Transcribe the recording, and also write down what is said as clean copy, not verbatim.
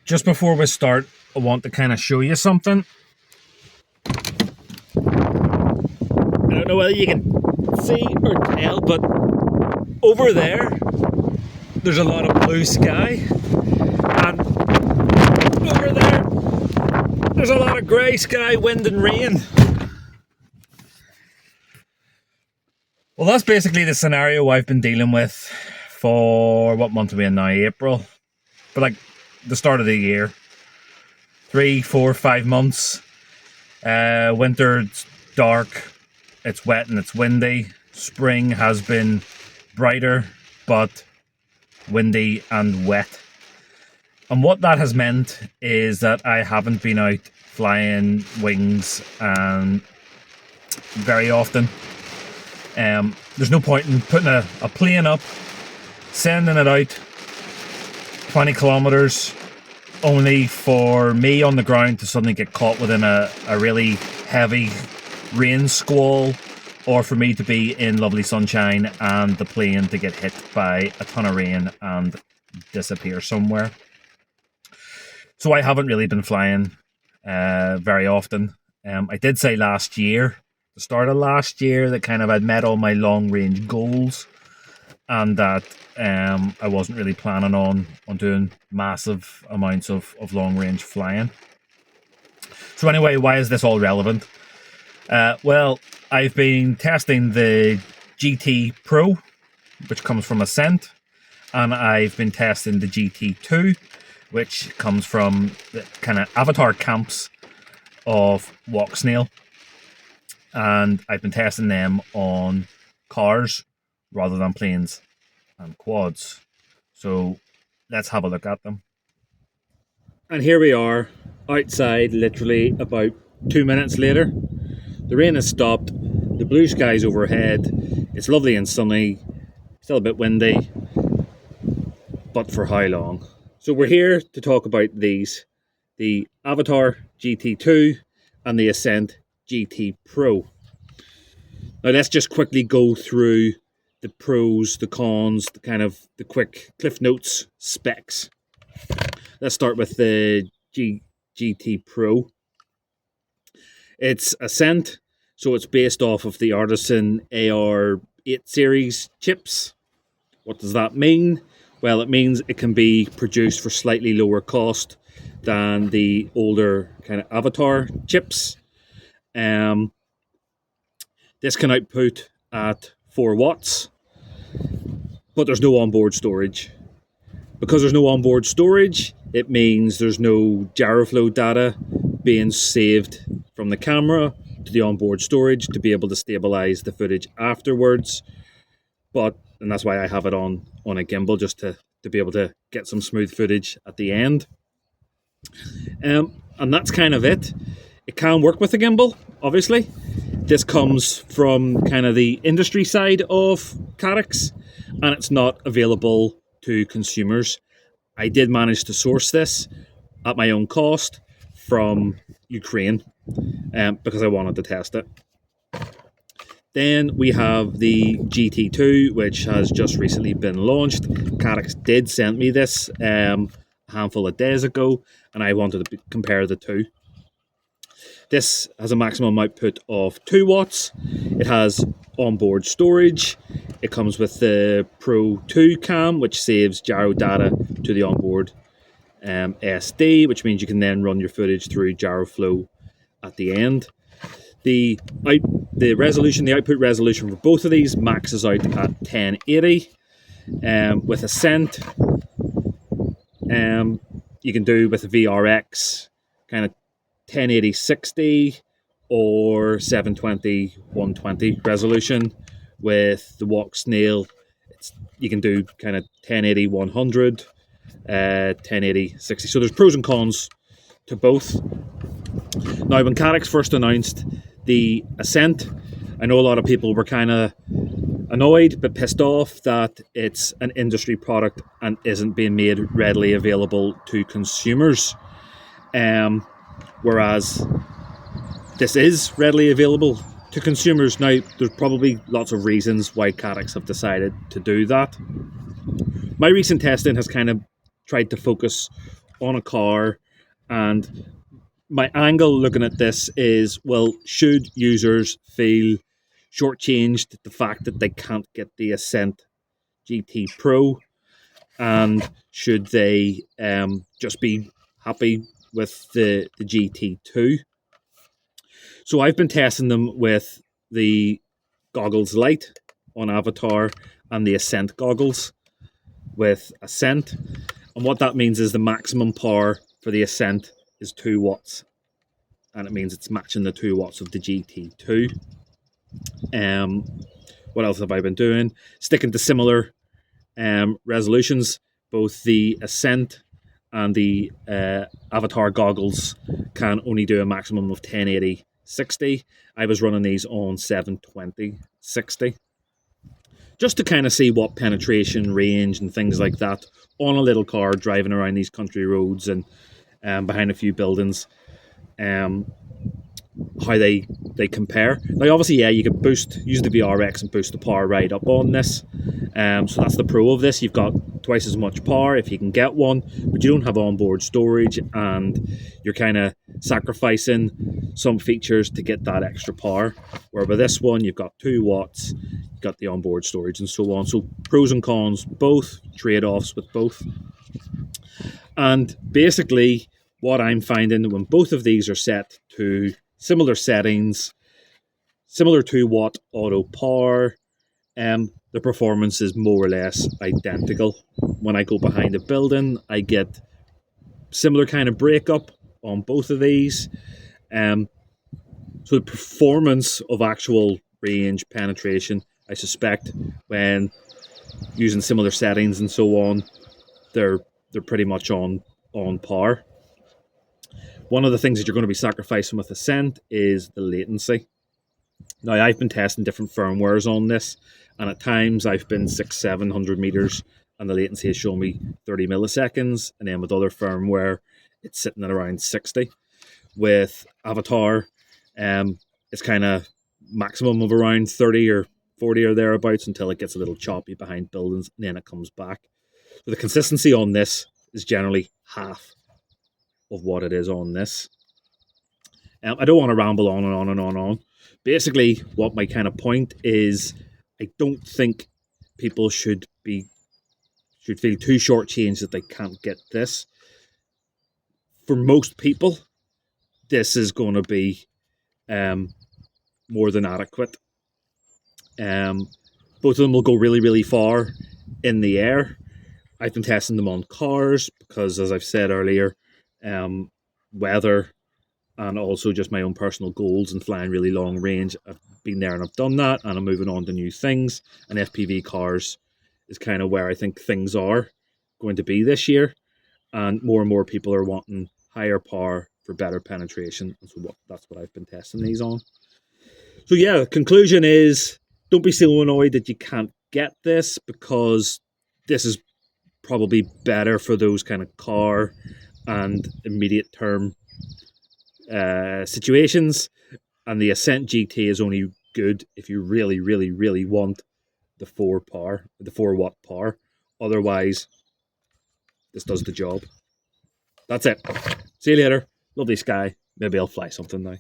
Just before we start, I want to kind of show you something. I don't know whether you can see or tell, but over there's a lot of blue sky, and over there's a lot of grey sky, wind and rain. Well, that's basically the scenario I've been dealing with for, what month are we in now? April. For like the start of the year. 3, 4, 5 months. Winter's dark. It's wet and it's windy. Spring has been brighter, but windy and wet. And what that has meant is that I haven't been out flying wings very often. There's no point in putting a plane up, sending it out 20 kilometers, only for me on the ground to suddenly get caught within a really heavy rain squall, or for me to be in lovely sunshine and the plane to get hit by a ton of rain and disappear somewhere. So I haven't really been flying very often. I did say last year, the start of last year, that kind of I'd met all my long range goals, and that I wasn't really planning on doing massive amounts of long range flying. So anyway, why is this all relevant? Well, I've been testing the GTpro, which comes from Ascent, and I've been testing the GT2, which comes from the kind of avatar camps of Walksnail. And I've been testing them on cars rather than planes and quads. So let's have a look at them. And here we are outside, literally about 2 minutes later. The rain has stopped, the blue skies overhead, it's lovely and sunny, still a bit windy, but for how long? So we're here to talk about these, the Avatar GT2 and the Ascent GTpro. Now let's just quickly go through the pros, the cons, the quick Cliff Notes specs. Let's start with the GTpro. It's Ascent, so it's based off of the Artisan AR8 series chips. What does that mean? Well, it means it can be produced for slightly lower cost than the older kind of Avatar chips. This can output at 4 watts, but there's no onboard storage. Because there's no onboard storage, it means there's no gyroflow data being saved from the camera to the onboard storage to be able to stabilize the footage afterwards. And that's why I have it on a gimbal, just to be able to get some smooth footage at the end. And that's kind of it. It can work with a gimbal, obviously. This comes from kind of the industry side of Caddx, and it's not available to consumers. I did manage to source this at my own cost from Ukraine because I wanted to test it. Then we have the GT2, which has just recently been launched. Caddx did send me this a handful of days ago, and I wanted to compare the two. This has a maximum output of 2 watts. It has onboard storage. It comes with the Pro 2 cam, which saves gyro data to the onboard SD, which means you can then run your footage through gyroflow at the end. The output resolution for both of these maxes out at 1080. With Ascent, you can do with a VRX kind of 1080-60 or 720-120 resolution. With the Walksnail, you can do kind of 1080-100, 1080-60. So there's pros and cons to both. Now, when Caddx first announced the Ascent, I know a lot of people were kind of annoyed but pissed off that it's an industry product and isn't being made readily available to consumers. Whereas this is readily available to consumers. Now, there's probably lots of reasons why Caddx have decided to do that. My recent testing has kind of tried to focus on a car, and my angle looking at this is, well, should users feel shortchanged the fact that they can't get the Ascent GTpro, and should they just be happy with the GT2? So I've been testing them with the goggles light on Avatar and the Ascent goggles with Ascent. And what that means is the maximum power for the Ascent is 2 watts. And it means it's matching the 2 watts of the GT2. What else have I been doing? Sticking to similar resolutions. Both the Ascent and the Avatar goggles can only do a maximum of 1080/60. I was running these on 720/60. Just to kind of see what penetration, range, and things like that on a little car driving around these country roads and behind a few buildings, how they compare. Now, obviously, yeah, you can use the VRX and boost the power right up on this. So that's the pro of this. You've got twice as much power if you can get one, but you don't have onboard storage, and you're kind of sacrificing some features to get that extra power. Where with this one, you've got 2 watts, you've got the onboard storage and so on. So pros and cons, both trade-offs with both. And basically, what I'm finding when both of these are set to similar settings, similar 2 watt auto power, the performance is more or less identical. When I go behind a building, I get similar kind of breakup on both of these. So the performance of actual range penetration, I suspect, when using similar settings and so on, they're pretty much on par. One of the things that you're going to be sacrificing with Ascent is the latency. Now, I've been testing different firmwares on this, and at times I've been 600-700 meters, and the latency has shown me 30 milliseconds, and then with other firmware, it's sitting at around 60. With Avatar, it's kind of maximum of around 30 or 40 or thereabouts until it gets a little choppy behind buildings, and then it comes back. So the consistency on this is generally half of what it is on this. I don't want to ramble on and on and on and on. Basically, what my kind of point is, I don't think people should feel too shortchanged that they can't get this. For most people, this is going to be more than adequate. Both of them will go really, really far in the air. I've been testing them on cars because, as I've said earlier, weather and also just my own personal goals and flying really long range. I've been there and I've done that, and I'm moving on to new things. And FPV cars is kind of where I think things are going to be this year. And more people are wanting higher power for better penetration. And so that's what I've been testing these on. So yeah, the conclusion is, don't be so annoyed that you can't get this, because this is probably better for those kind of car and immediate term situations, and the Ascent GT is only good if you really, really, really want the 4 watt power. Otherwise, this does the job. That's it. See you later. Lovely sky. Maybe I'll fly something now.